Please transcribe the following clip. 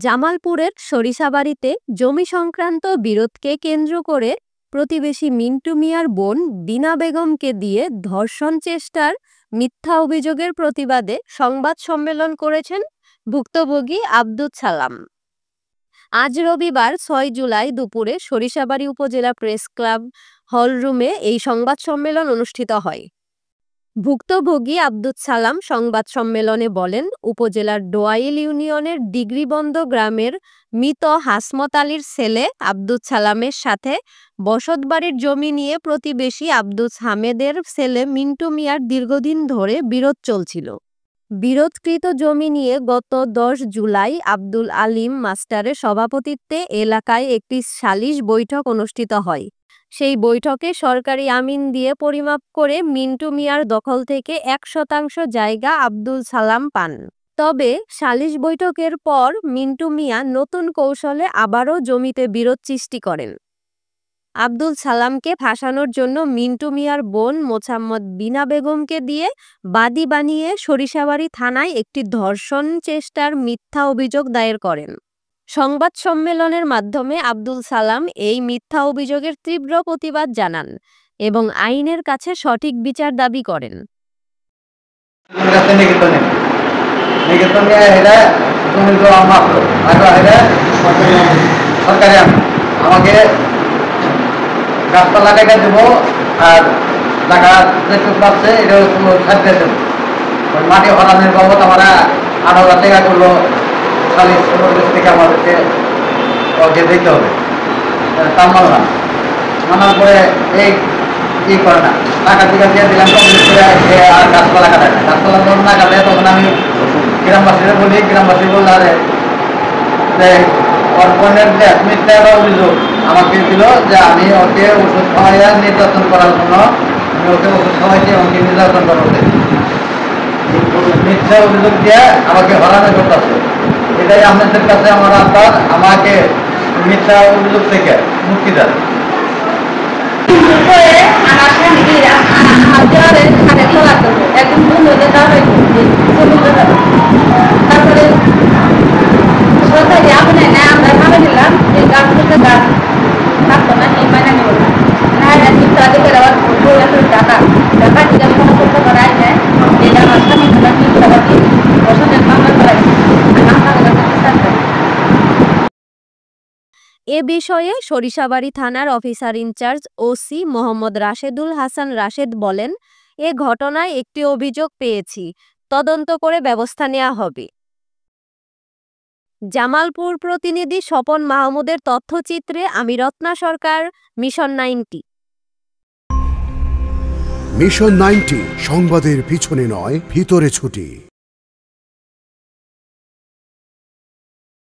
জামালপুরের সরিষাবাড়িতে জমি সংক্রান্ত বিরোধকে কেন্দ্র করে প্রতিবেশী মিন্টু মিয়ার বোন বিনা বেগমকে দিয়ে ধর্ষণ চেষ্টার মিথ্যা অভিযোগের প্রতিবাদে সংবাদ সম্মেলন করেছেন ভুক্তভোগী আব্দুস সালাম। আজ রবিবার ৬ জুলাই দুপুরে সরিষাবাড়ি উপজেলা প্রেস ক্লাব হলরুমে এই সংবাদ সম্মেলন অনুষ্ঠিত হয়। ভুক্তভোগী আব্দুস সালাম সংবাদ সম্মেলনে বলেন, উপজেলার ডোয়াইল ইউনিয়নের ডিগ্রিবন্দ গ্রামের মৃত হাসমত আলীর ছেলে আব্দুস সালামের সাথে বসতবাড়ির জমি নিয়ে প্রতিবেশী আব্দুস হামেদের ছেলে মিন্টু মিয়ার দীর্ঘদিন ধরে বিরোধ চলছিল। বিরোধকৃত জমি নিয়ে গত ১০ জুলাই আব্দুল আলিম মাস্টারের সভাপতিত্বে এলাকায় একটি সালিশ বৈঠক অনুষ্ঠিত হয়। সেই বৈঠকে সরকারি আমিন দিয়ে পরিমাপ করে মিন্টু মিয়ার দখল থেকে ১% জায়গা আব্দুল সালাম পান। তবে সালিশ বৈঠকের পর মিন্টু মিয়া নতুন কৌশলে আবারও জমিতে বিরোধ সৃষ্টি করেন। আব্দুল সালামকে ফাঁসানোর জন্য মিন্টু মিয়ার বোন মোছাম্মদ বিনা বেগমকে দিয়ে বাদী বানিয়ে সরিষাবাড়ি থানায় একটি ধর্ষণ চেষ্টার মিথ্যা অভিযোগ দায়ের করেন। সংবাদ সম্মেলনের মাধ্যমে আব্দুল সালাম এই মিথ্যা অভিযোগের তীব্র প্রতিবাদ জানান এবং আইনের কাছে সঠিক বিচার দাবি করেন। আমাকে গাছপালা টাকা দেবো আর টাকা যেটুকু পাচ্ছে এটা ছাড়তে দেবো। মাটি হরানোর বাবদ আমরা ৮,০০০ টাকা করলো সালিশ থেকে আমাদেরকে দিতে হবে। তা মানলাম, মানার পরে এই করে না, টাকা টিকা দিয়ে দিলাম কমপ্লিট করে আর গাছপালা কাটায় না। গাছপালা যখন না কাটায় তখন আমি গ্রামবাসীরা বলি, গ্রামবাসী বললে আরে অর্পণের যে মিথ্যা অভিযোগ আমাকে দিল যে আমি ওকে ওষুধ খাওয়াইয়া নির্যাতন করার জন্য আমি ওকে ওষুধ খাওয়াইছি, আমাকে নির্যাতন করা হচ্ছে। মিথ্যা অভিযোগ দিয়ে আমাকে হরানো করতেছে। এটাই আপনাদের কাছে আমার আবদার, আমাকে মিথ্যা অভিযোগ থেকে মুক্তি দেন। তারপরে আপনি না আমরা ভাবে নিলাম এই গাছ থেকে গাছ থাকতো না, এই মাইনা নেব না তাদের আবার টাকা টাকা ঠিক আছে কোনো করতে করাই যায়। এটা আমার স্বামী বসনের মামলা করাই এ বিষয়ে সরিষাবাড়ি থানার officer in charge OC Mohammad Rashedul Hasan Rashed বলেন, এ ঘটনায় একটি অভিযোগ পেয়েছি, তদন্ত করে ব্যবস্থা নেওয়া হবে। জামালপুর প্রতিনিধি স্বপন মাহমুদের তথ্যচিত্রে আমি রত্না সরকার, মিশন 90। মিশন 90 সংবাদের পিছনে নয়, ভিতরে ছুটি।